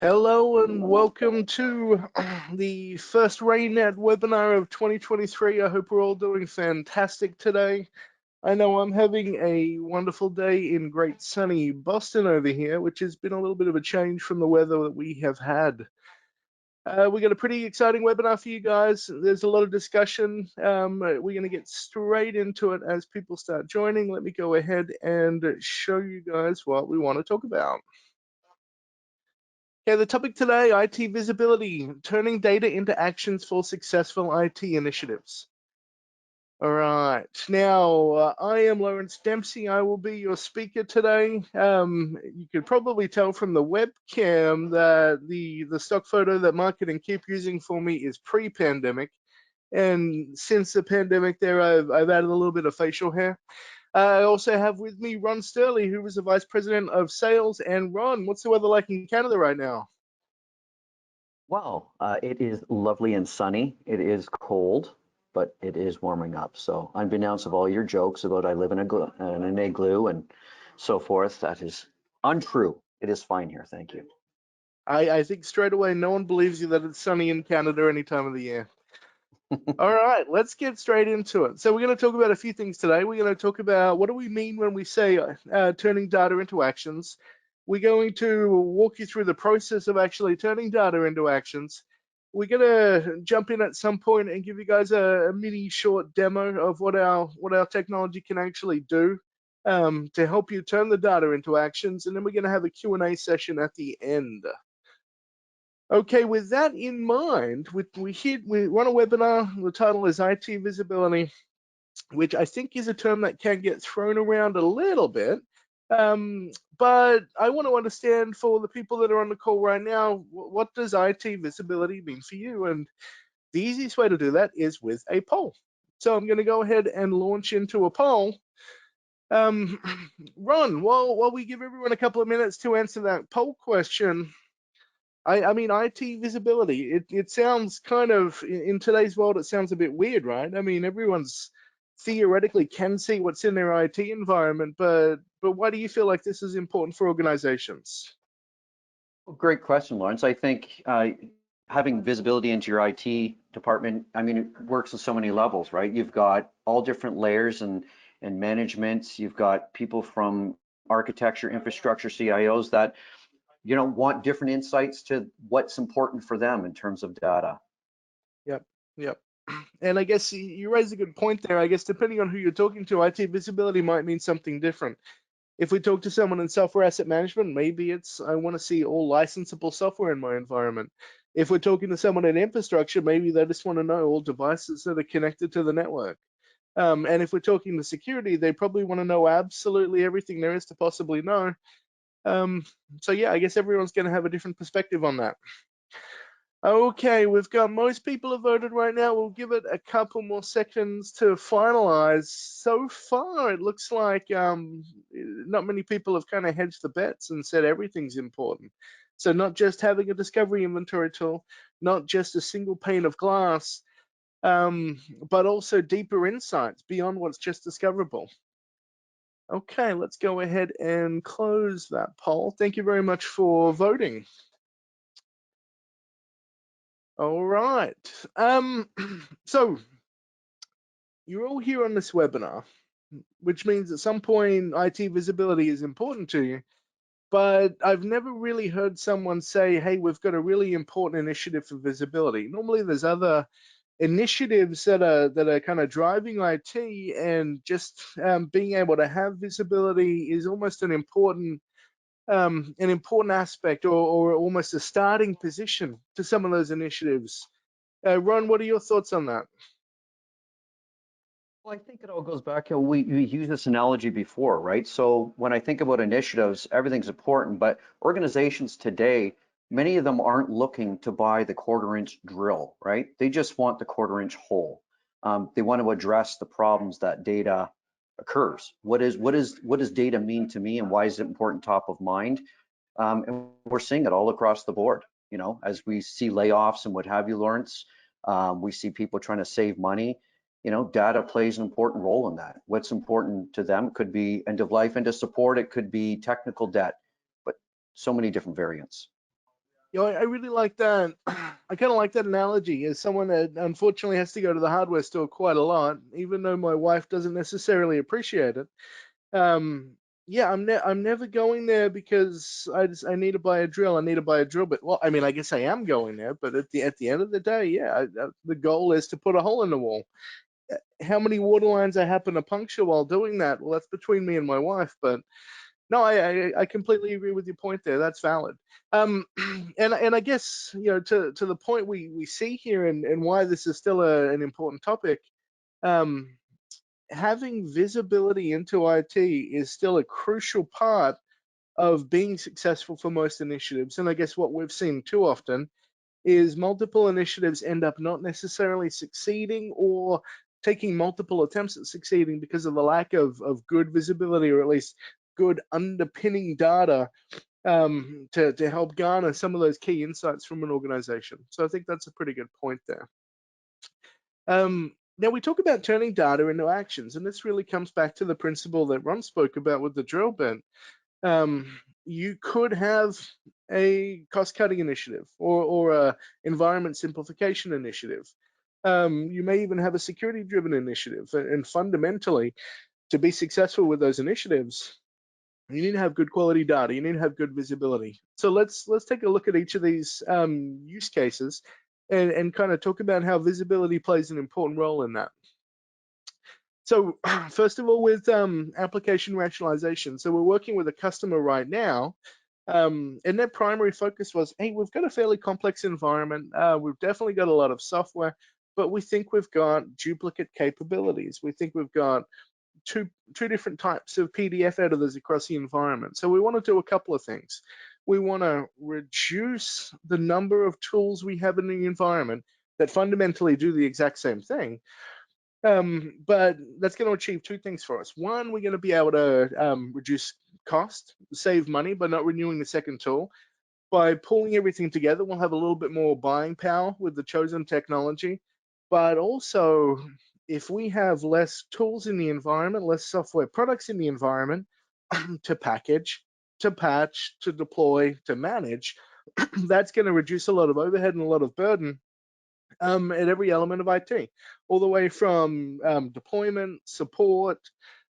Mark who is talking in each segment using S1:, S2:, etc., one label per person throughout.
S1: Hello and welcome to the first RainNet webinar of 2023. I hope we're all doing fantastic today. I know I'm having a wonderful day in great sunny Boston over here, which has been a little bit of a change from the weather that we have had. We got a pretty exciting webinar for you guys. There's a lot of discussion. We're going to get straight into it as people start joining. Let me go ahead and show you guys what we want to talk about. Okay, the topic today, IT visibility, turning data into actions for successful IT initiatives. All right, now I am Lawrence Dempsey. I will be your speaker today. You could probably tell from the webcam that the stock photo that Market and Keep using for me is pre-pandemic. And since the pandemic there, I've added a little bit of facial hair. I also have with me Ron Sturley, who is the Vice President of Sales. And Ron, what's the weather like in Canada right now?
S2: Well, it is lovely and sunny. It is cold, but it is warming up. So, unbeknownst of all your jokes about I live in an igloo and so forth, that is untrue. It is fine here. Thank you.
S1: I think straight away no one believes you that it's sunny in Canada any time of the year. All right, let's get straight into it. So we're going to talk about a few things today. We're going to talk about what do we mean when we say turning data into actions. We're going to walk you through the process of actually turning data into actions. We're going to jump in at some point and give you guys a mini short demo of what our technology can actually do to help you turn the data into actions. And then we're going to have a Q&A session at the end. Okay, with that in mind, we run a webinar. The title is IT visibility, which I think is a term that can get thrown around a little bit. But I want to understand for the people that are on the call right now, what does IT visibility mean for you? And the easiest way to do that is with a poll. So I'm going to go ahead and launch into a poll. Ron, while we give everyone a couple of minutes to answer that poll question, I mean, IT visibility, it sounds kind of, in today's world, it sounds a bit weird, right? I mean, everyone's theoretically can see what's in their IT environment, but why do you feel like this is important for organizations?
S2: Well, great question, Lawrence. I think having visibility into your IT department, I mean, it works on so many levels, right? You've got all different layers and managements. You've got people from architecture, infrastructure, CIOs that want different insights to what's important for them in terms of data.
S1: Yep, yep. And I guess you raise a good point there. I guess depending on who you're talking to, IT visibility might mean something different. If we talk to someone in software asset management, maybe it's I want to see all licensable software in my environment. If we're talking to someone in infrastructure, maybe they just want to know all devices that are connected to the network. And if we're talking to security, they probably want to know absolutely everything there is to possibly know. So yeah, I guess everyone's going to have a different perspective on that. Okay, we've got most people have voted right now. We'll give it a couple more seconds to finalize. So far, it looks like not many people have kind of hedged the bets and said everything's important. So not just having a discovery inventory tool, not just a single pane of glass, but also deeper insights beyond what's just discoverable. Okay, let's go ahead and close that poll. Thank you very much for voting. All right. So you're all here on this webinar, which means at some point IT visibility is important to you. But I've never really heard someone say, hey, we've got a really important initiative for visibility. Normally there's other initiatives that are kind of driving IT, and just being able to have visibility is almost an important aspect, or almost a starting position to some of those initiatives. Ron, what are your thoughts on that?
S2: Well, I think it all goes back to we used this analogy before, right? So when I think about initiatives, everything's important, but organizations today, many of them aren't looking to buy the quarter-inch drill, right? They just want the quarter-inch hole. They want to address the problems that data occurs. What does data mean to me, and why is it important top of mind? And we're seeing it all across the board. As we see layoffs and what have you, Lawrence, we see people trying to save money. Data plays an important role in that. What's important to them could be end of life, end of support, it could be technical debt, but so many different variants.
S1: I really like that. I kind of like that analogy as someone that unfortunately has to go to the hardware store quite a lot, even though my wife doesn't necessarily appreciate it. Um, yeah, I'm never going there because I need to buy a drill. I need to buy a drill bit. Well, I mean, I guess I am going there, but at the end of the day, yeah, the goal is to put a hole in the wall. How many water lines I happen to puncture while doing that? Well, that's between me and my wife, but no, I completely agree with your point there. That's valid. And I guess to the point we see here and why this is still an important topic. Um, Having visibility into IT is still a crucial part of being successful for most initiatives. And I guess what we've seen too often is multiple initiatives end up not necessarily succeeding or taking multiple attempts at succeeding because of the lack of good visibility or at least good underpinning data to help garner some of those key insights from an organization. So I think that's a pretty good point there. Now we talk about turning data into actions, and this really comes back to the principle that Ron spoke about with the drill bit. You could have a cost-cutting initiative or a environment simplification initiative. You may even have a security-driven initiative, and fundamentally, to be successful with those initiatives, you need to have good quality data. You need to have good visibility. So let's take a look at each of these use cases and kind of talk about how visibility plays an important role in that. So first of all, with application rationalization. So we're working with a customer right now, and their primary focus was, hey, we've got a fairly complex environment. We've definitely got a lot of software, but we think we've got duplicate capabilities. We think we've got two different types of PDF editors across the environment. So we want to do a couple of things. We want to reduce the number of tools we have in the environment that fundamentally do the exact same thing. But that's going to achieve two things for us. One, we're going to be able to reduce cost, save money by not renewing the second tool. By pulling everything together, we'll have a little bit more buying power with the chosen technology. But also, if we have less tools in the environment, less software products in the environment to package, to patch, to deploy, to manage, that's going to reduce a lot of overhead and a lot of burden at every element of IT, all the way from deployment, support,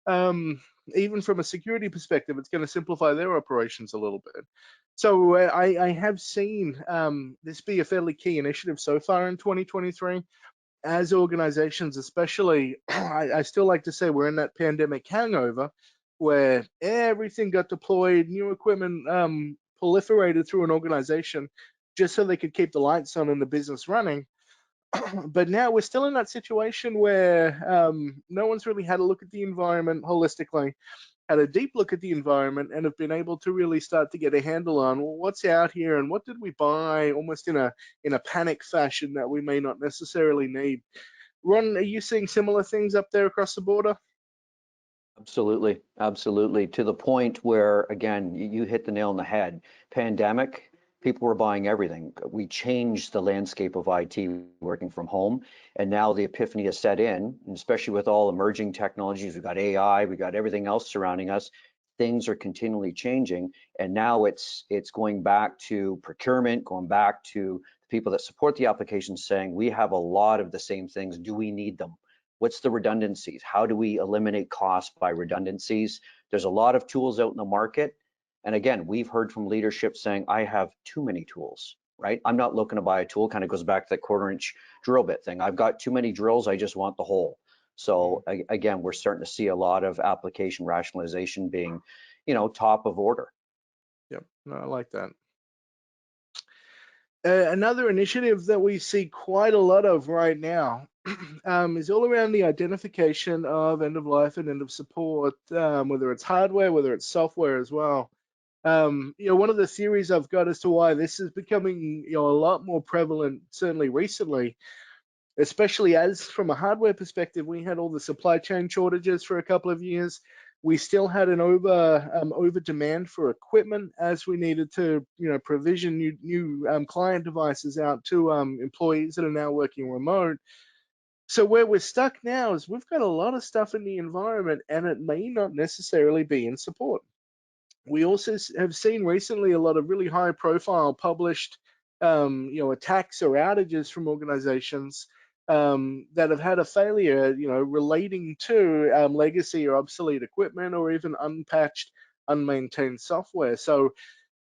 S1: um, even from a security perspective, it's going to simplify their operations a little bit. So I have seen this be a fairly key initiative so far in 2023. As organizations, especially, I still like to say we're in that pandemic hangover where everything got deployed, new equipment proliferated through an organization just so they could keep the lights on and the business running. But now we're still in that situation where no one's really had a look at the environment holistically, had a deep look at the environment, and have been able to really start to get a handle on, well, what's out here and what did we buy, almost in a panic fashion that we may not necessarily need. Ron, are you seeing similar things up there across the border?
S2: Absolutely, absolutely. To the point where, again, you hit the nail on the head. Pandemic, people were buying everything. We changed the landscape of IT working from home, and now the epiphany has set in, and especially with all emerging technologies. We've got AI, we've got everything else surrounding us. Things are continually changing, and now it's going back to procurement, going back to the people that support the applications, saying we have a lot of the same things. Do we need them? What's the redundancies? How do we eliminate costs by redundancies? There's a lot of tools out in the market. And again, we've heard from leadership saying, I have too many tools, right? I'm not looking to buy a tool, kind of goes back to that quarter-inch drill bit thing. I've got too many drills, I just want the hole. So again, we're starting to see a lot of application rationalization being, top of order.
S1: Yep, no, I like that. Another initiative that we see quite a lot of right now is all around the identification of end of life and end of support, whether it's hardware, whether it's software as well. One of the theories I've got as to why this is becoming, a lot more prevalent, certainly recently, especially as from a hardware perspective, we had all the supply chain shortages for a couple of years. We still had an over demand for equipment as we needed to, provision new client devices out to employees that are now working remote. So where we're stuck now is we've got a lot of stuff in the environment, and it may not necessarily be in support. We also have seen recently a lot of really high profile published attacks or outages from organizations that have had a failure, relating to legacy or obsolete equipment or even unpatched, unmaintained software. So,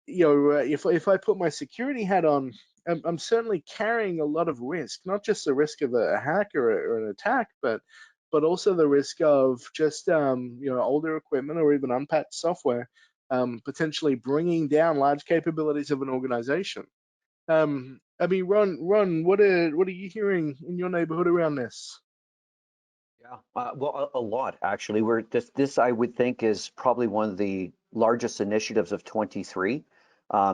S1: if I put my security hat on, I'm certainly carrying a lot of risk, not just the risk of a hack or an attack, but also the risk of just older equipment or even unpatched software, potentially bringing down large capabilities of an organization. I mean, Ron, what are you hearing in your neighborhood around this?
S2: Yeah, well, a lot actually. We're this I would think is probably one of the largest initiatives of 23.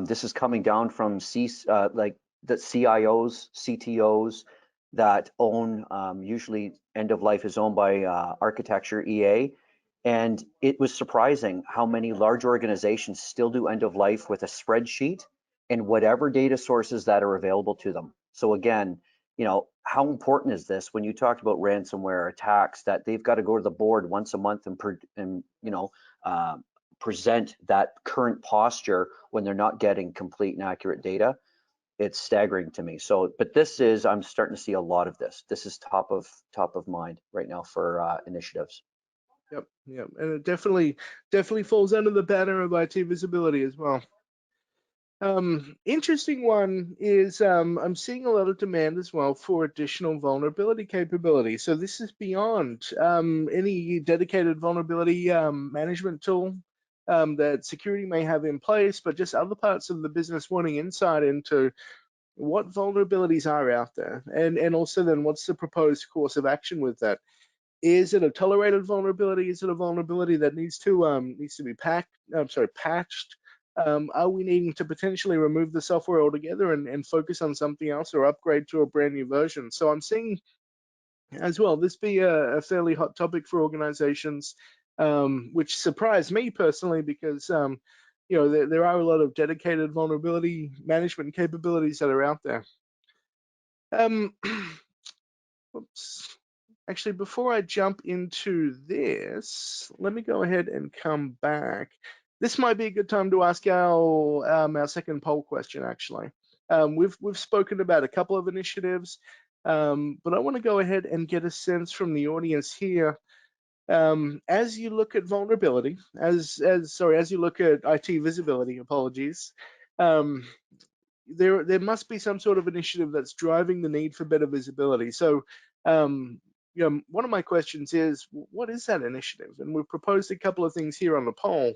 S2: This is coming down from like the CIOs, CTOs that own usually end of life is owned by architecture EA, and it was surprising how many large organizations still do end of life with a spreadsheet and whatever data sources that are available to them. So again, how important is this when you talked about ransomware attacks that they've got to go to the board once a month and uh, present that current posture when they're not getting complete and accurate data? It's staggering to me. So, but I'm starting to see a lot of this. This is top of mind right now for initiatives.
S1: Yep, yep, and it definitely falls under the banner of IT visibility as well. Interesting one is I'm seeing a lot of demand as well for additional vulnerability capability. So this is beyond any dedicated vulnerability management tool that security may have in place, but just other parts of the business wanting insight into what vulnerabilities are out there, and also then what's the proposed course of action with that. Is it a tolerated vulnerability? Is it a vulnerability that needs to be patched? Are we needing to potentially remove the software altogether and focus on something else or upgrade to a brand new version? So I'm seeing as well this be a fairly hot topic for organizations, which surprised me personally because there are a lot of dedicated vulnerability management capabilities that are out there. Um, Whoops. Actually, before I jump into this, let me go ahead and come back. This might be a good time to ask our second poll question. Actually, we've spoken about a couple of initiatives, but I want to go ahead and get a sense from the audience here. As you look at vulnerability, as you look at IT visibility, apologies. Um, there must be some sort of initiative that's driving the need for better visibility. So, one of my questions is, what is that initiative? And we've proposed a couple of things here on the poll.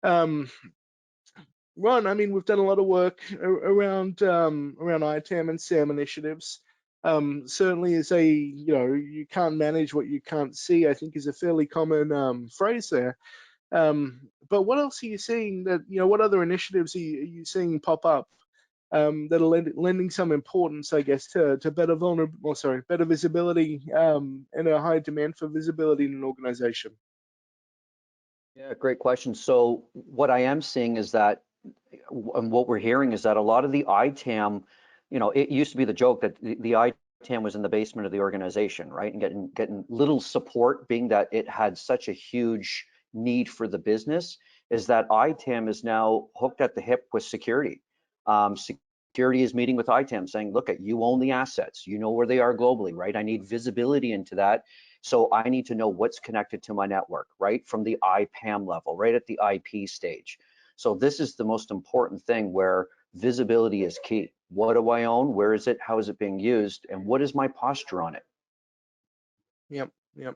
S1: Um, Ron, I mean, we've done a lot of work around ITAM and SAM initiatives. Certainly, as you can't manage what you can't see, I think is a fairly common phrase there. But what else are you seeing what other initiatives are you seeing pop up that are lending some importance, I guess, to better visibility and a high demand for visibility in an organization?
S2: Yeah, great question. So what I am seeing is that, and what we're hearing is that a lot of the ITAM, it used to be the joke that the ITAM was in the basement of the organization, right? And getting little support, being that it had such a huge need for the business, is that ITAM is now hooked at the hip with security. Security is meeting with ITAM saying, look, you own the assets, you know where they are globally, right? I need visibility into that. So I need to know what's connected to my network, right? From the IPAM level, right at the IP stage. So this is the most important thing where visibility is key. What do I own? Where is it? How is it being used? And what is my posture on it?
S1: Yep, yep.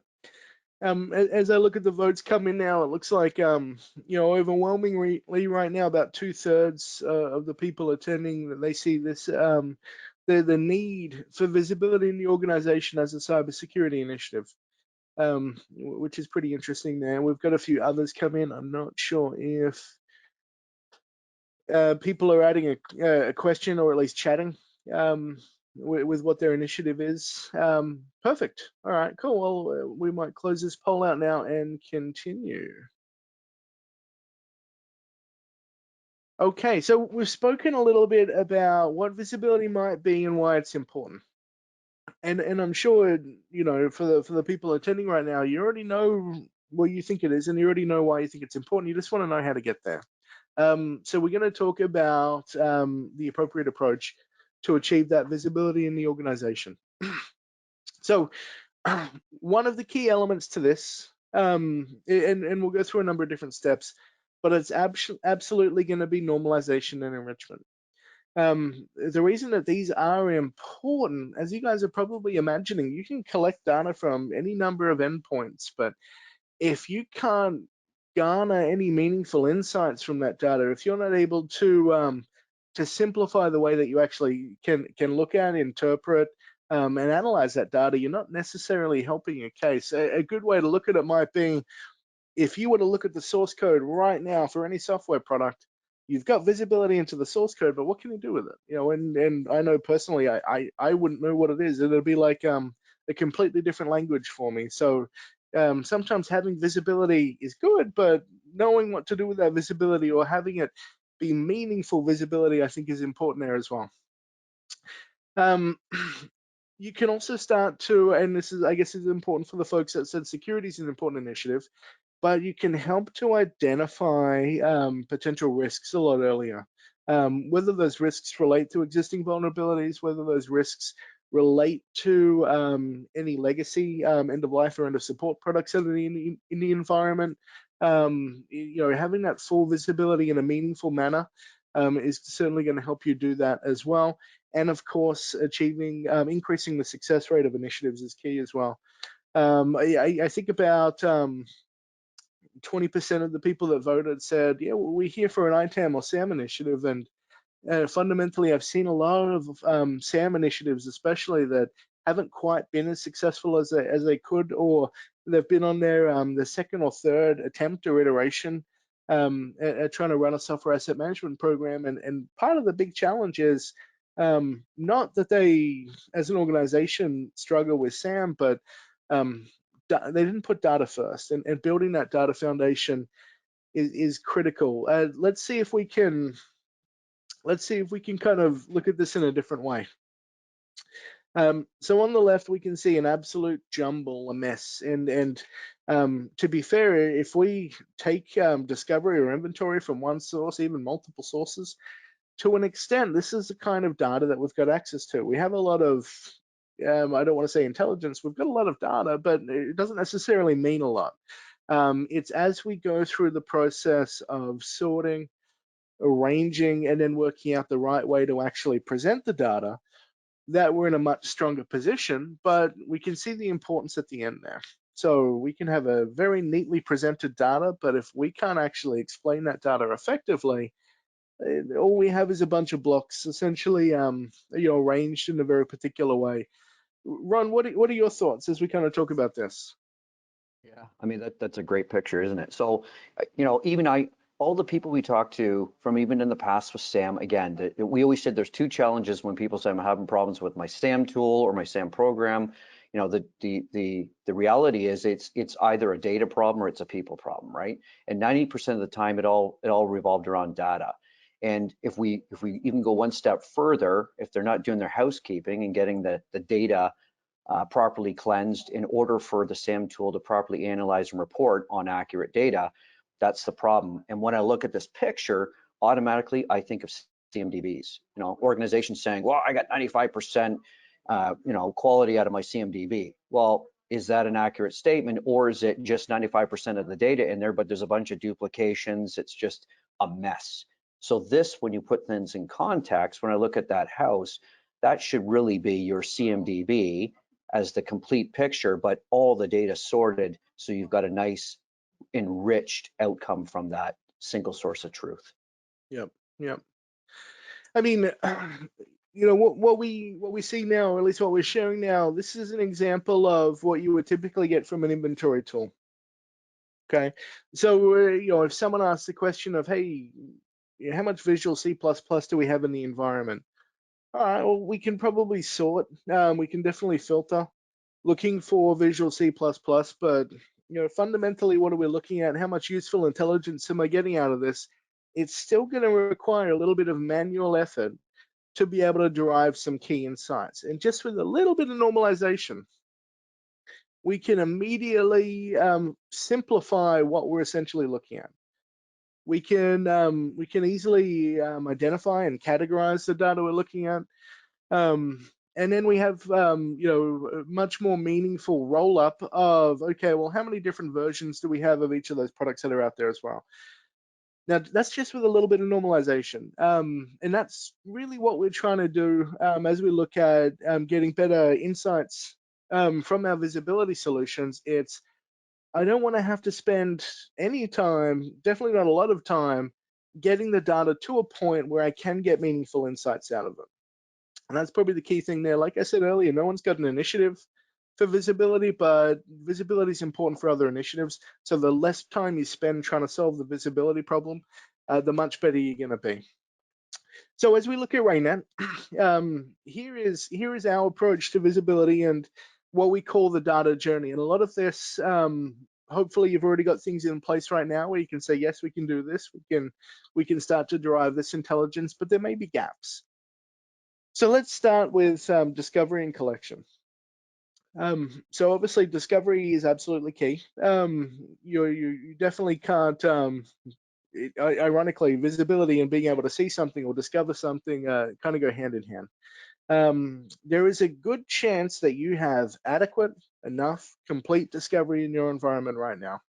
S1: As I look at the votes come in now, it looks like overwhelmingly right now, about 2/3 of the people attending that they see this the need for visibility in the organization as a cybersecurity initiative, which is pretty interesting there. We've got a few others come in. I'm not sure if people are adding a question or at least chatting with what their initiative is. Perfect. All right, cool. Well, we might close this poll out now and continue. Okay, so we've spoken a little bit about what visibility might be and why it's important. And I'm sure for the people attending right now, you already know well, you think it is, and you already know why you think it's important. You just want to know how to get there. So we're going to talk about the appropriate approach to achieve that visibility in the organization. So one of the key elements to this, and we'll go through a number of different steps, but it's absolutely going to be normalization and enrichment. The reason that these are important, as you guys are probably imagining, you can collect data from any number of endpoints, but if you can't garner any meaningful insights from that data, if you're not able to simplify the way that you actually can look at, interpret, and analyze that data, you're not necessarily helping your case. A good way to look at it might be, if you were to look at the source code right now for any software product, you've got visibility into the source code, but what can you do with it? You know, and I know personally, I wouldn't know what it is. It'll be like a completely different language for me. So sometimes having visibility is good, but knowing what to do with that visibility, or having it be meaningful visibility, I think is important there as well. Um, you can also start to, and this is, I guess, is important for the folks that said security is an important initiative, but you can help to identify potential risks a lot earlier. Whether those risks relate to existing vulnerabilities, whether those risks relate to any legacy end of life or end of support products that are in the environment. You know, having that full visibility in a meaningful manner is certainly going to help you do that as well. And of course, achieving increasing the success rate of initiatives is key as well. I think about 20% of the people that voted said, yeah, well, we're here for an ITAM or SAM initiative. And fundamentally, I've seen a lot of SAM initiatives, especially that haven't quite been as successful as they could, or they've been on their second or third attempt or iteration at trying to run a software asset management program. And part of the big challenge is not that they, as an organization, struggle with SAM, but they didn't put data first, and building that data foundation is critical. Let's see if we can kind of look at this in a different way. So on the left, we can see an absolute jumble, a mess. And to be fair, if we take discovery or inventory from one source, even multiple sources, to an extent, this is the kind of data that we've got access to. We have a lot of, I don't want to say intelligence, we've got a lot of data, but it doesn't necessarily mean a lot. It's as we go through the process of sorting, arranging, and then working out the right way to actually present the data that we're in a much stronger position, but we can see the importance at the end there. So we can have a very neatly presented data, but if we can't actually explain that data effectively, all we have is a bunch of blocks, essentially, arranged in a very particular way. Ron, what are your thoughts as we kind of talk about this?
S2: Yeah, I mean that's a great picture, isn't it? So, even all the people we talked to from even in the past with SAM, again, we always said there's two challenges when people say I'm having problems with my SAM tool or my SAM program. The reality is it's either a data problem or it's a people problem, right? And 90% of the time it all revolved around data. And if we even go one step further, if they're not doing their housekeeping and getting the data properly cleansed in order for the SAM tool to properly analyze and report on accurate data, that's the problem. And when I look at this picture, automatically I think of CMDBs. Organizations saying, well, I got 95% quality out of my CMDB. Well, is that an accurate statement, or is it just 95% of the data in there, but there's a bunch of duplications? It's just a mess. So this, when you put things in context, when I look at that house, that should really be your CMDB as the complete picture, but all the data sorted, so you've got a nice enriched outcome from that single source of truth.
S1: Yep, yep. I mean, what we see now, or at least what we're sharing now, this is an example of what you would typically get from an inventory tool. Okay, so if someone asks the question of, hey, how much Visual C++ do we have in the environment? All right, well, we can probably sort. We can definitely filter, looking for Visual C++, but fundamentally, what are we looking at? How much useful intelligence am I getting out of this? It's still going to require a little bit of manual effort to be able to derive some key insights. And just with a little bit of normalization, we can immediately simplify what we're essentially looking at. We can easily identify and categorize the data we're looking at. And then we have, a much more meaningful roll up of, okay, well, how many different versions do we have of each of those products that are out there as well? Now, that's just with a little bit of normalization. And that's really what we're trying to do as we look at getting better insights from our visibility solutions. I don't want to have to spend any time, definitely not a lot of time, getting the data to a point where I can get meaningful insights out of it. And that's probably the key thing there. Like I said earlier, no one's got an initiative for visibility, but visibility is important for other initiatives. So the less time you spend trying to solve the visibility problem, the much better you're going to be. So as we look at Rhino, here is our approach to visibility and what we call the data journey. And a lot of this, hopefully you've already got things in place right now where you can say, yes, we can do this. We can start to derive this intelligence, but there may be gaps. So let's start with discovery and collection. So obviously discovery is absolutely key. You definitely can't, ironically, visibility and being able to see something or discover something kind of go hand in hand. There is a good chance that you have adequate, enough, complete discovery in your environment right now.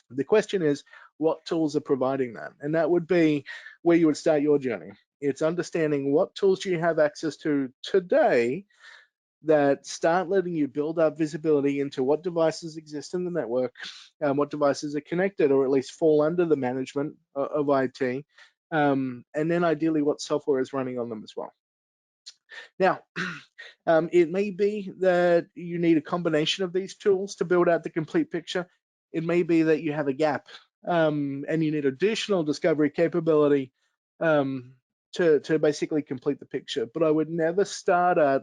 S1: The question is, what tools are providing that? And that would be where you would start your journey. It's understanding what tools you have access to today that start letting you build up visibility into what devices exist in the network, what devices are connected or at least fall under the management of IT, and then ideally what software is running on them as well. Now, it may be that you need a combination of these tools to build out the complete picture. It may be that you have a gap and you need additional discovery capability to basically complete the picture. But I would never start at,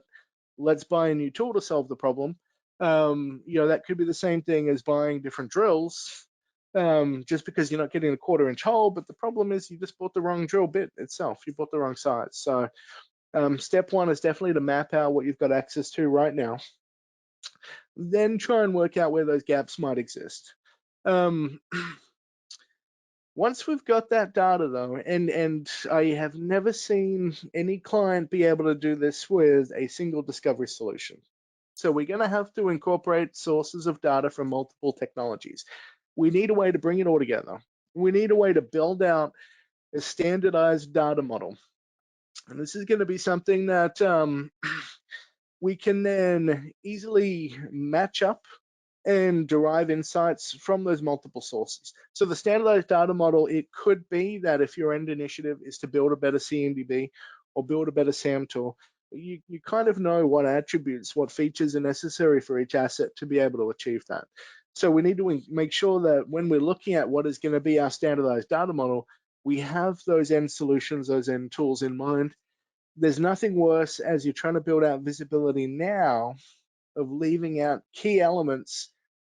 S1: let's buy a new tool to solve the problem. That could be the same thing as buying different drills just because you're not getting a 1/4-inch hole. But the problem is you just bought the wrong drill bit itself. You bought the wrong size. So step one is definitely to map out what you've got access to right now. Then try and work out where those gaps might exist. Once we've got that data though, and I have never seen any client be able to do this with a single discovery solution. So we're going to have to incorporate sources of data from multiple technologies. We need a way to bring it all together. We need a way to build out a standardized data model. And this is going to be something that we can then easily match up and derive insights from those multiple sources. So the standardized data model, it could be that if your end initiative is to build a better CMDB or build a better SAM tool, you kind of know what attributes, what features are necessary for each asset to be able to achieve that. So we need to make sure that when we're looking at what is going to be our standardized data model, we have those end solutions, those end tools in mind. There's nothing worse as you're trying to build out visibility now of leaving out key elements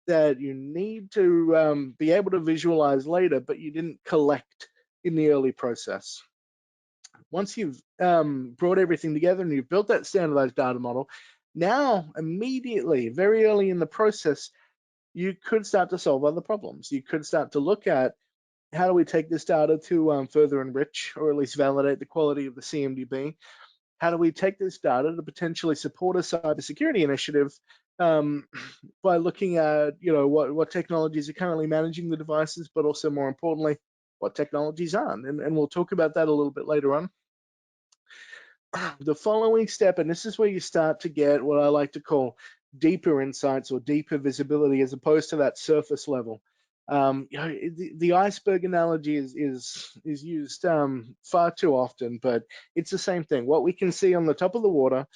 S1: that you need to be able to visualize later, but you didn't collect in the early process. Once you've brought everything together and you've built that standardized data model, now immediately, very early in the process, you could start to solve other problems. You could start to look at how do we take this data to further enrich or at least validate the quality of the CMDB? How do we take this data to potentially support a cybersecurity initiative by looking at what technologies are currently managing the devices, but also more importantly, what technologies aren't? And we'll talk about that a little bit later on. The following step, and this is where you start to get what I like to call deeper insights or deeper visibility as opposed to that surface level. The iceberg analogy is used far too often, but it's the same thing. What we can see on the top of the water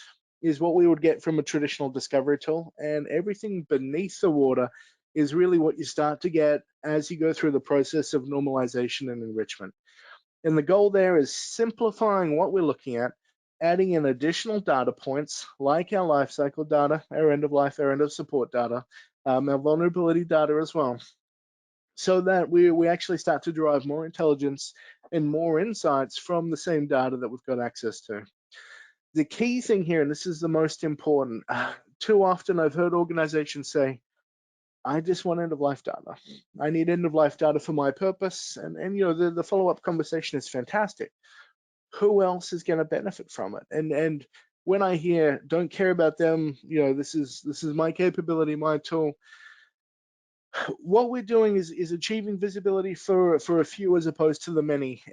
S1: is what we would get from a traditional discovery tool, and everything beneath the water is really what you start to get as you go through the process of normalization and enrichment. And the goal there is simplifying what we're looking at, adding in additional data points like our lifecycle data, our end of life, our end of support data, our vulnerability data as well, so that we actually start to derive more intelligence and more insights from the same data that we've got access to. The key thing here, and this is the most important, too often I've heard organizations say, I just want end of life data. I need end of life data for my purpose. And the follow-up conversation is fantastic. Who else is going to benefit from it? And when I hear don't care about them, this is my capability, my tool. What we're doing is achieving visibility for a few as opposed to the many.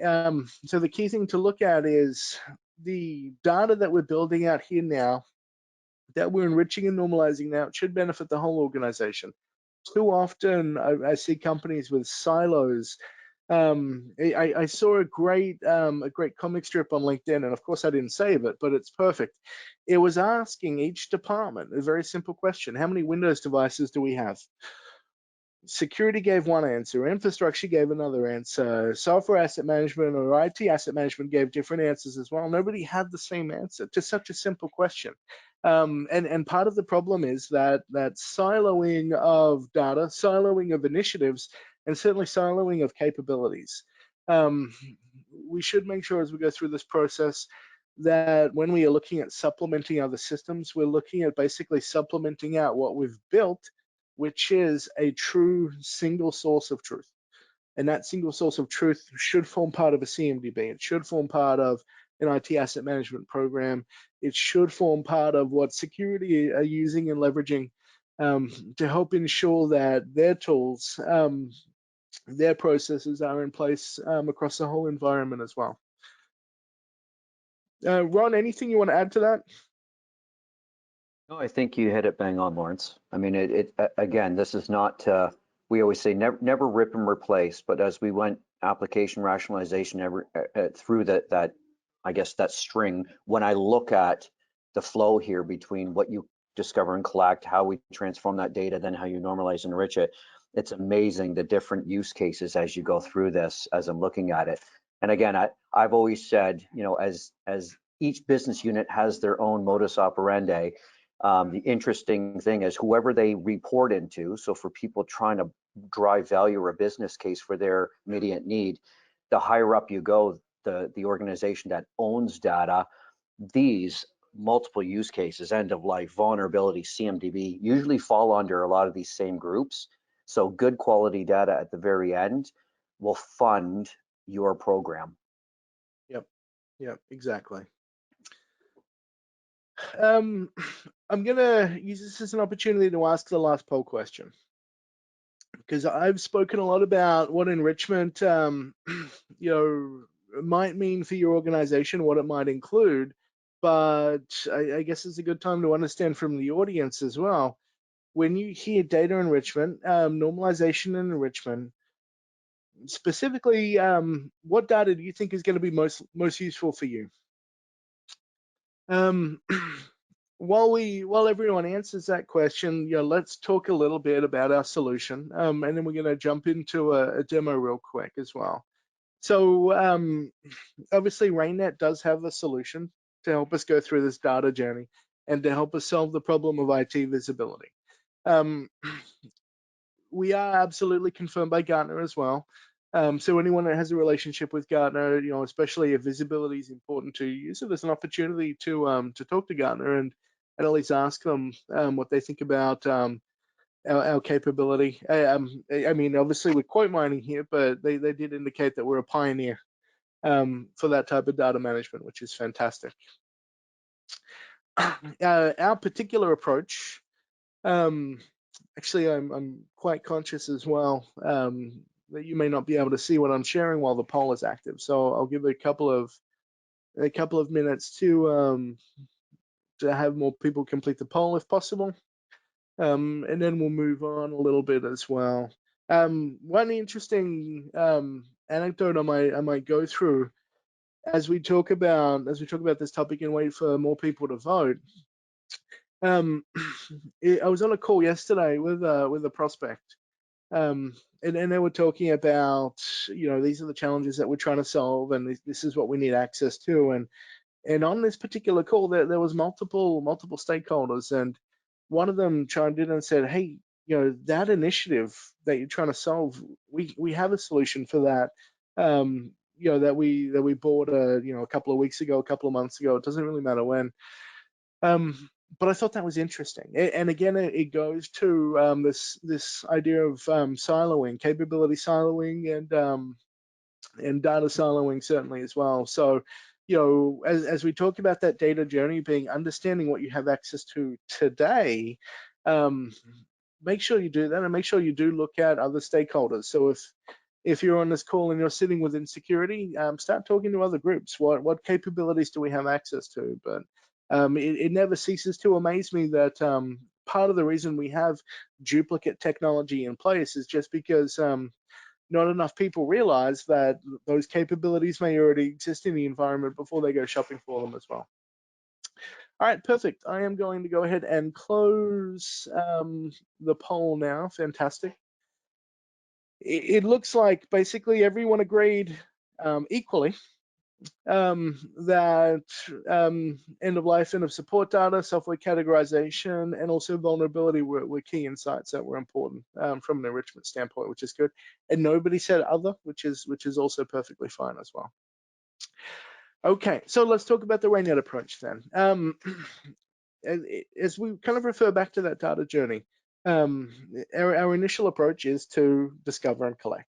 S1: So the key thing to look at is the data that we're building out here now, that we're enriching and normalizing now, it should benefit the whole organization. Too often I see companies with silos. I saw a great comic strip on LinkedIn, and of course I didn't save it, but it's perfect. It was asking each department a very simple question: how many Windows devices do we have? Security gave one answer, infrastructure gave another answer, software asset management or IT asset management gave different answers as well. Nobody had the same answer to such a simple question. And part of the problem is that siloing of data, siloing of initiatives, and certainly siloing of capabilities. We should make sure as we go through this process that when we are looking at supplementing other systems, we're looking at basically supplementing out what we've built, which is a true single source of truth. And that single source of truth should form part of a CMDB. It should form part of an IT asset management program. It should form part of what security are using and leveraging to help ensure that their tools, their processes are in place across the whole environment as well. Ron, anything you want to add to that?
S2: No, I think you hit it bang on, Lawrence. I mean, again, this is not, we always say never rip and replace, but as we went application rationalization through that, I guess that string, when I look at the flow here between what you discover and collect, how we transform that data, then how you normalize and enrich it, it's amazing the different use cases as you go through this, as I'm looking at it. And again, I've always said, as each business unit has their own modus operandi, the interesting thing is whoever they report into, so for people trying to drive value or a business case for their immediate need, the higher up you go, the organization that owns data, these multiple use cases, end of life, vulnerability, CMDB, usually fall under a lot of these same groups. So good quality data at the very end will fund your program.
S1: Yep, exactly. I'm gonna use this as an opportunity to ask the last poll question, because I've spoken a lot about what enrichment, might mean for your organization, what it might include, but I guess it's a good time to understand from the audience as well. When you hear data enrichment, normalization and enrichment, specifically, what data do you think is going to be most useful for you? Um, while everyone answers that question, let's talk a little bit about our solution, and then we're going to jump into a demo real quick as well. So obviously, RainNet does have a solution to help us go through this data journey and to help us solve the problem of IT visibility. We are absolutely confirmed by Gartner as well. So anyone that has a relationship with Gartner, especially if visibility is important to you, use it as an opportunity to talk to Gartner and at least ask them what they think about our capability. I mean, obviously we're quote mining here, but they did indicate that we're a pioneer for that type of data management, which is fantastic. Our particular approach, actually, I'm quite conscious as well that you may not be able to see what I'm sharing while the poll is active. So I'll give a couple of minutes to have more people complete the poll if possible, and then we'll move on a little bit as well. One interesting anecdote I might go through as we talk about this topic and wait for more people to vote. I was on a call yesterday with a prospect, and they were talking about, these are the challenges that we're trying to solve, and this is what we need access to. And on this particular call, there was multiple stakeholders, and one of them chimed in and said, "Hey, that initiative that you're trying to solve, we have a solution for that. That we bought a couple of weeks ago, a couple of months ago. It doesn't really matter when. But I thought that was interesting. And again, it goes to this idea of siloing, capability siloing, and data siloing certainly as well. So, as we talk about that data journey being understanding what you have access to today, um, make sure you do that, and make sure you do look at other stakeholders. So if you're on this call and you're sitting within security, start talking to other groups. What capabilities do we have access to? But it never ceases to amaze me that part of the reason we have duplicate technology in place is just because not enough people realize that those capabilities may already exist in the environment before they go shopping for them as well. All right, perfect. I am going to go ahead and close the poll now. Fantastic. It looks like basically everyone agreed equally that end of life, end of support data, software categorization, and also vulnerability were key insights that were important from an enrichment standpoint, which is good. And nobody said other, which is also perfectly fine as well. Okay, so let's talk about the RAINet approach then. As we kind of refer back to that data journey, our initial approach is to discover and collect.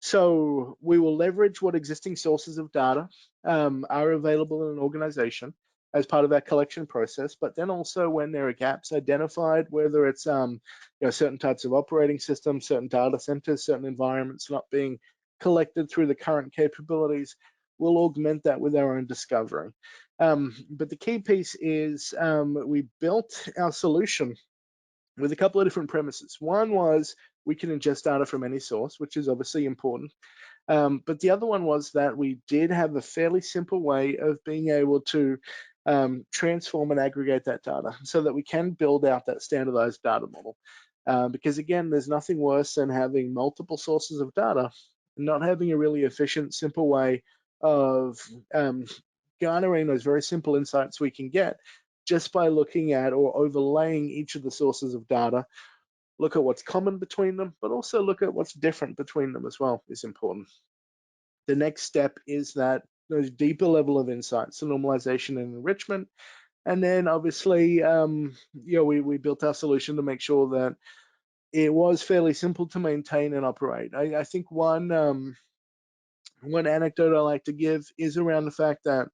S1: So we will leverage what existing sources of data are available in an organization as part of our collection process, but then also when there are gaps identified, whether it's certain types of operating systems, certain data centers, certain environments not being collected through the current capabilities, we'll augment that with our own discovery. But the key piece is we built our solution with a couple of different premises. One was we can ingest data from any source, which is obviously important. But the other one was that we did have a fairly simple way of being able to transform and aggregate that data so that we can build out that standardized data model. Because again, there's nothing worse than having multiple sources of data and not having a really efficient, simple way of garnering those very simple insights we can get just by looking at or overlaying each of the sources of data. Look at what's common between them, but also look at what's different between them as well is important. The next step is that those deeper level of insights, so normalization and enrichment. And then obviously, we built our solution to make sure that it was fairly simple to maintain and operate. I think one anecdote I like to give is around the fact that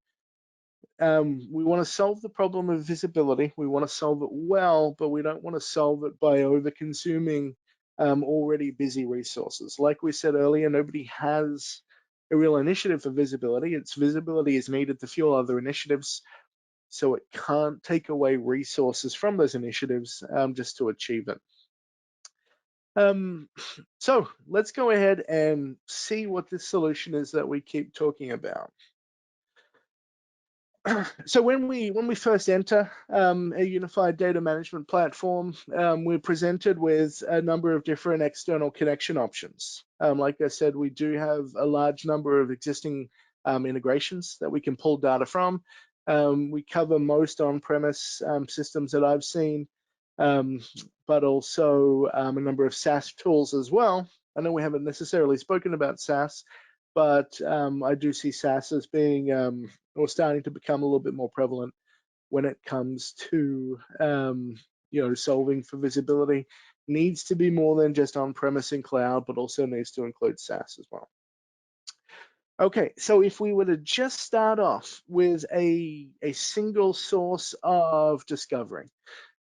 S1: we want to solve the problem of visibility. We want to solve it well, but we don't want to solve it by over-consuming already busy resources. Like we said earlier, nobody has a real initiative for visibility. Its visibility is needed to fuel other initiatives, so it can't take away resources from those initiatives just to achieve it. So let's go ahead and see what this solution is that we keep talking about. So when we first enter a unified data management platform, we're presented with a number of different external connection options. Like I said, we do have a large number of existing integrations that we can pull data from. We cover most on-premise systems that I've seen, but also a number of SaaS tools as well. I know we haven't necessarily spoken about SaaS, but I do see SaaS as being or starting to become a little bit more prevalent when it comes to solving for visibility. Needs to be more than just on-premise and cloud, but also needs to include SaaS as well. Okay, so if we were to just start off with a single source of discovery,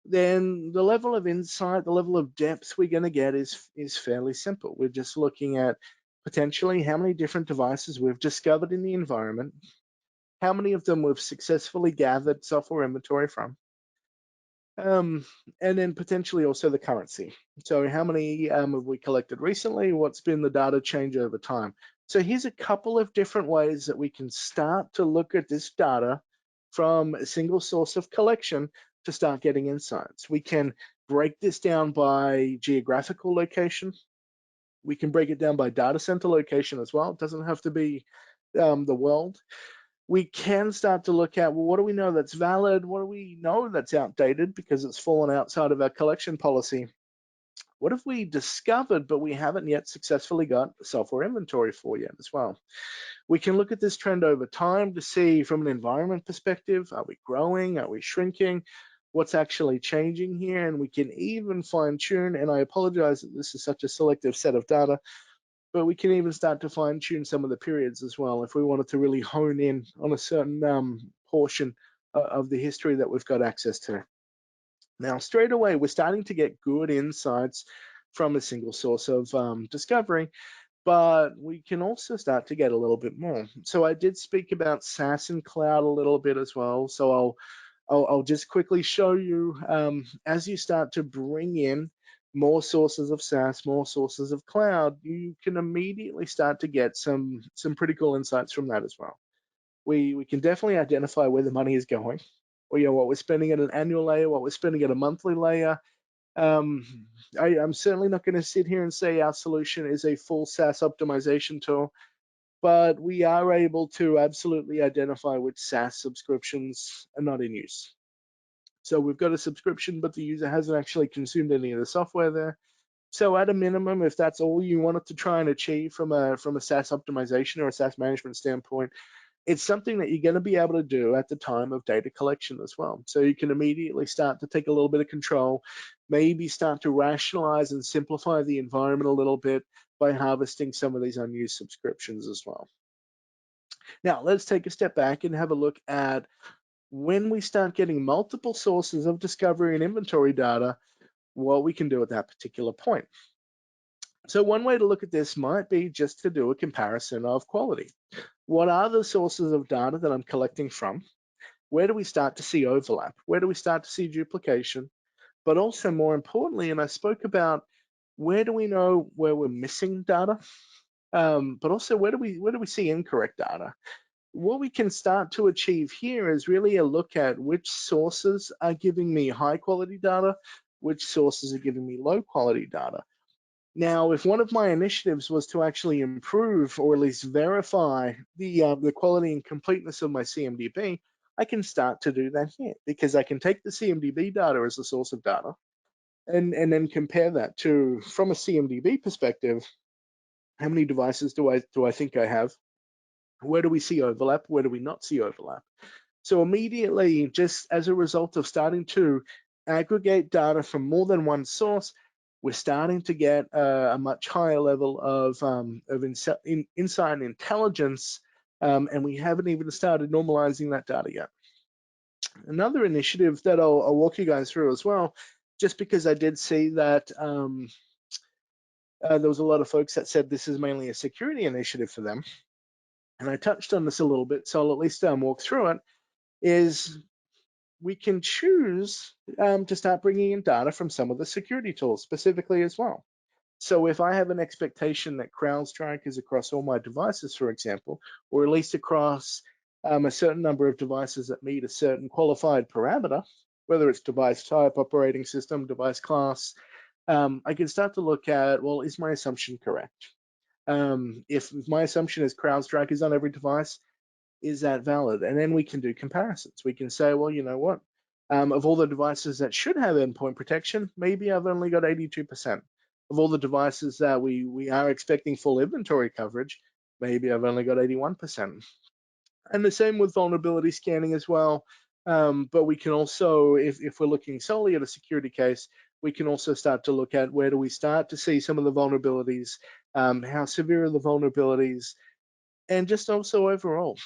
S1: then the level of insight, the level of depth we're going to get is fairly simple. We're just looking at potentially how many different devices we've discovered in the environment, how many of them we've successfully gathered software inventory from, and then potentially also the currency. So how many have we collected recently? What's been the data change over time? So here's a couple of different ways that we can start to look at this data from a single source of collection to start getting insights. We can break this down by geographical location. We can break it down by data center location as well. It doesn't have to be the world. We can start to look at, well, what do we know that's valid? What do we know that's outdated because it's fallen outside of our collection policy? What have we discovered, but we haven't yet successfully got software inventory for yet as well? We can look at this trend over time to see from an environment perspective, are we growing? Are we shrinking? what's actually changing here, and we can even fine tune, and I apologize that this is such a selective set of data, but we can even start to fine tune some of the periods as well if we wanted to really hone in on a certain portion of the history that we've got access to. Now, straight away, we're starting to get good insights from a single source of discovery, but we can also start to get a little bit more. So I did speak about SaaS and cloud a little bit as well. So I'll just quickly show you as you start to bring in more sources of SaaS, more sources of cloud, you can immediately start to get some pretty cool insights from that as well. We can definitely identify where the money is going, or what we're spending at an annual layer, what we're spending at a monthly layer. Um, I'm certainly not going to sit here and say our solution is a full SaaS optimization tool, but we are able to absolutely identify which SaaS subscriptions are not in use. So we've got a subscription, but the user hasn't actually consumed any of the software there. So at a minimum, if that's all you wanted to try and achieve from a SaaS optimization or a SaaS management standpoint, it's something that you're going to be able to do at the time of data collection as well. So you can immediately start to take a little bit of control, maybe start to rationalize and simplify the environment a little bit by harvesting some of these unused subscriptions as well. Now, let's take a step back and have a look at when we start getting multiple sources of discovery and inventory data, what we can do at that particular point. So one way to look at this might be just to do a comparison of quality. What are the sources of data that I'm collecting from? Where do we start to see overlap? Where do we start to see duplication? But also more importantly, and I spoke about where do we know where we're missing data? But also where do we see incorrect data? What we can start to achieve here is really a look at which sources are giving me high quality data, which sources are giving me low quality data. Now, if one of my initiatives was to actually improve or at least verify the quality and completeness of my CMDB, I can start to do that here because I can take the CMDB data as a source of data and then compare that to, from a CMDB perspective, how many devices do I think I have? Where do we see overlap? Where do we not see overlap? So immediately, just as a result of starting to aggregate data from more than one source, we're starting to get a much higher level of insight and intelligence, and we haven't even started normalizing that data yet. Another initiative that I'll walk you guys through as well, just because I did see that there was a lot of folks that said this is mainly a security initiative for them, and I touched on this a little bit, so I'll at least walk through it, is we can choose to start bringing in data from some of the security tools specifically as well. So if I have an expectation that CrowdStrike is across all my devices, for example, or at least across a certain number of devices that meet a certain qualified parameter, whether it's device type, operating system, device class, I can start to look at, well, is my assumption correct? If my assumption is CrowdStrike is on every device, is that valid? And then we can do comparisons. We can say, well, you know what? Of all the devices that should have endpoint protection, maybe I've only got 82%. Of all the devices that we are expecting full inventory coverage, maybe I've only got 81%. And the same with vulnerability scanning as well. But we can also, if we're looking solely at a security case, we can also start to look at where do we start to see some of the vulnerabilities, how severe are the vulnerabilities, and just also overall,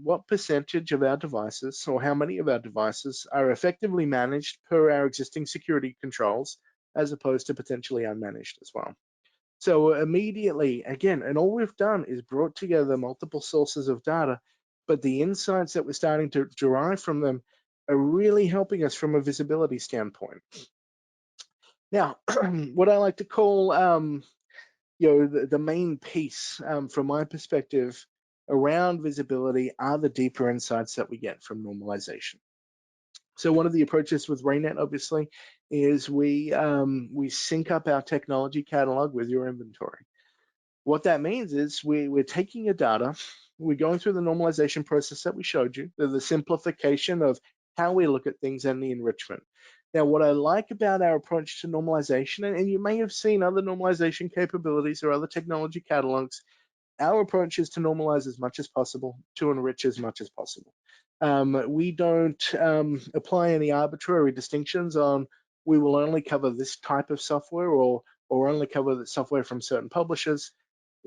S1: what percentage of our devices or how many of our devices are effectively managed per our existing security controls as opposed to potentially unmanaged as well. So immediately, again, and all we've done is brought together multiple sources of data, but the insights that we're starting to derive from them are really helping us from a visibility standpoint. Now, what I like to call the main piece from my perspective around visibility are the deeper insights that we get from normalization. So one of the approaches with Raynet, obviously, is we sync up our technology catalog with your inventory. What that means is we're taking your data, we're going through the normalization process that we showed you, the simplification of how we look at things and the enrichment. Now, what I like about our approach to normalization, and you may have seen other normalization capabilities or other technology catalogs, our approach is to normalize as much as possible, to enrich as much as possible. We don't apply any arbitrary distinctions on we will only cover this type of software or only cover the software from certain publishers.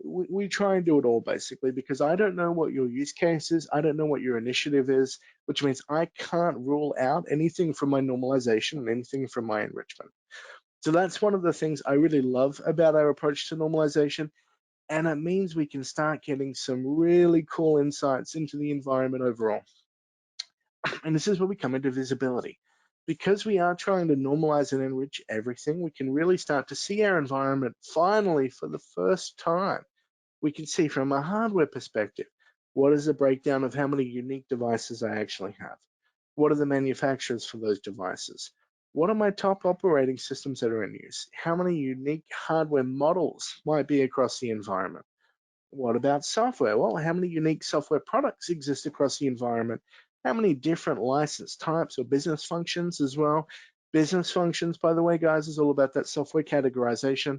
S1: We try and do it all basically because I don't know what your use case is. I don't know what your initiative is, which means I can't rule out anything from my normalization and anything from my enrichment. So that's one of the things I really love about our approach to normalization. And it means we can start getting some really cool insights into the environment overall. And this is where we come into visibility. Because we are trying to normalize and enrich everything, we can really start to see our environment finally for the first time. We can see from a hardware perspective, what is the breakdown of how many unique devices I actually have? What are the manufacturers for those devices? What are my top operating systems that are in use? How many unique hardware models might be across the environment? What about software? Well, how many unique software products exist across the environment? How many different license types or business functions as well? Business functions, by the way, guys, is all about that software categorization.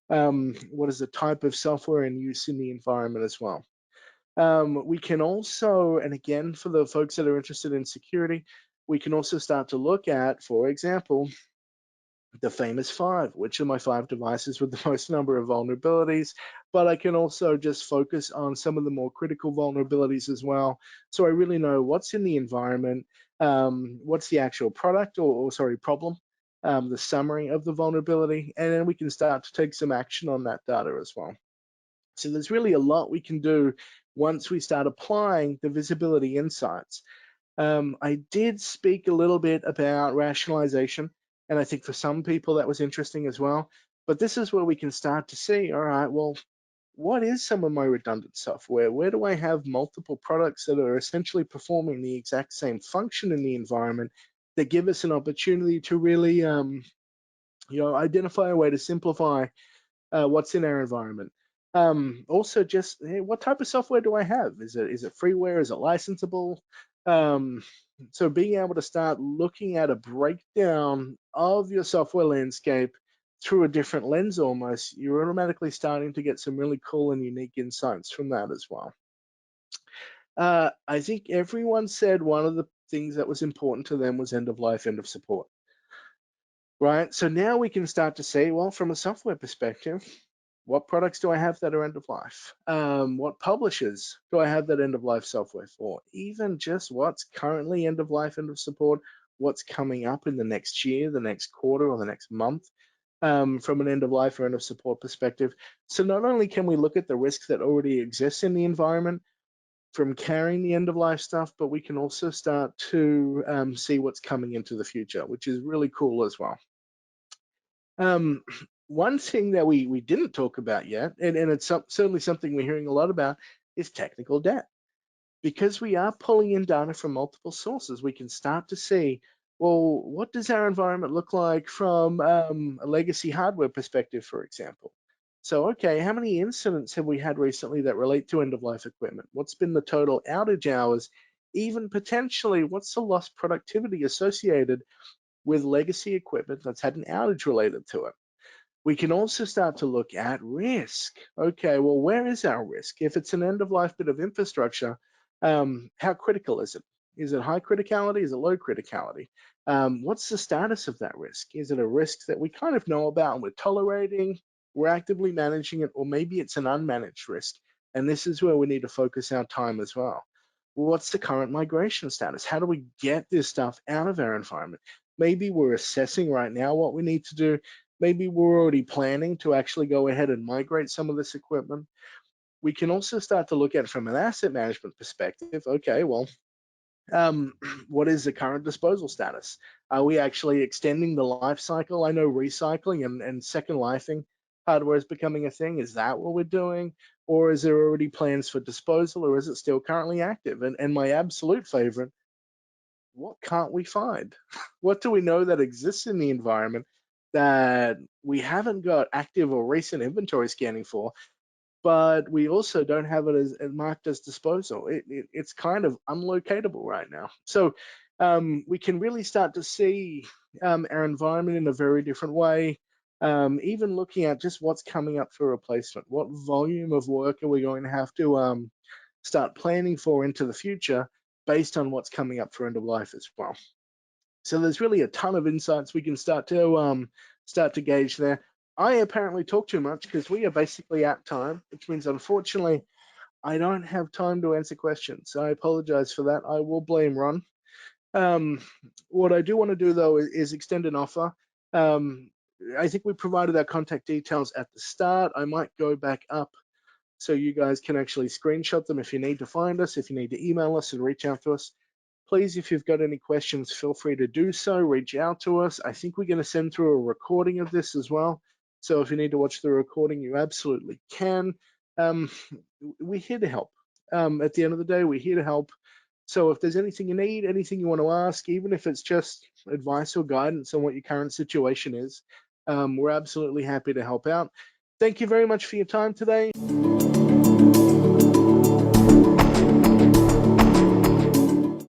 S1: What is the type of software in use in the environment as well? We can also, and again, for the folks that are interested in security, we can also start to look at, for example, the famous five, which are my five devices with the most number of vulnerabilities, but I can also just focus on some of the more critical vulnerabilities as well. So I really know what's in the environment, what's the actual product or sorry, problem, the summary of the vulnerability, and then we can start to take some action on that data as well. So there's really a lot we can do once we start applying the visibility insights. I did speak a little bit about rationalization, and I think for some people that was interesting as well. But this is where we can start to see, all right, well, what is some of my redundant software? Where do I have multiple products that are essentially performing the exact same function in the environment that give us an opportunity to really, identify a way to simplify what's in our environment. Also, just what type of software do I have? Is it freeware? Is it licensable? Um, so being able to start looking at a breakdown of your software landscape through a different lens almost, you're automatically starting to get some really cool and unique insights from that as well. I think everyone said one of the things that was important to them was end of life, end of support. Right. So now we can start to say, well, from a software perspective, what products do I have that are end of life? What publishers do I have that end of life software for? Even just what's currently end of life, end of support, what's coming up in the next year, the next quarter, or the next month from an end of life or end of support perspective. So not only can we look at the risks that already exist in the environment from carrying the end of life stuff, but we can also start to see what's coming into the future, which is really cool as well. Um, One thing that we didn't talk about yet, and it's certainly something we're hearing a lot about, is technical debt. Because we are pulling in data from multiple sources, we can start to see, well, what does our environment look like from a legacy hardware perspective, for example? So, okay, how many incidents have we had recently that relate to end-of-life equipment? What's been the total outage hours? Even potentially, what's the lost productivity associated with legacy equipment that's had an outage related to it? We can also start to look at risk. Okay, well, where is our risk? If it's an end of life bit of infrastructure, how critical is it? Is it high criticality? Is it low criticality? What's the status of that risk? Is it a risk that we kind of know about and we're tolerating, we're actively managing it, or maybe it's an unmanaged risk? And this is where we need to focus our time as well. What's the current migration status? How do we get this stuff out of our environment? Maybe we're assessing right now what we need to do. Maybe we're already planning to actually go ahead and migrate some of this equipment. We can also start to look at it from an asset management perspective. Okay, well, um, what is the current disposal status? Are we actually extending the life cycle? I know recycling and second lifing hardware is becoming a thing. Is that what we're doing? Or is there already plans for disposal, or is it still currently active? And my absolute favorite, what can't we find? What do we know that exists in the environment that we haven't got active or recent inventory scanning for, but we also don't have it as marked as disposal? It's kind of unlocatable right now. So we can really start to see our environment in a very different way. Even looking at just what's coming up for replacement, what volume of work are we going to have to start planning for into the future based on what's coming up for end of life as well. So there's really a ton of insights we can start to gauge there. I apparently talk too much because we are basically at time, which means unfortunately I don't have time to answer questions. So I apologize for that. I will blame Ron. What I do want to do though is extend an offer. I think we provided our contact details at the start. I might go back up so you guys can actually screenshot them if you need to find us, if you need to email us and reach out to us. Please, if you've got any questions, feel free to do so. Reach out to us. I think we're going to send through a recording of this as well. So if you need to watch the recording, you absolutely can. We're here to help. At the end of the day, we're here to help. So if there's anything you need, anything you want to ask, even if it's just advice or guidance on what your current situation is, we're absolutely happy to help out. Thank you very much for your time today.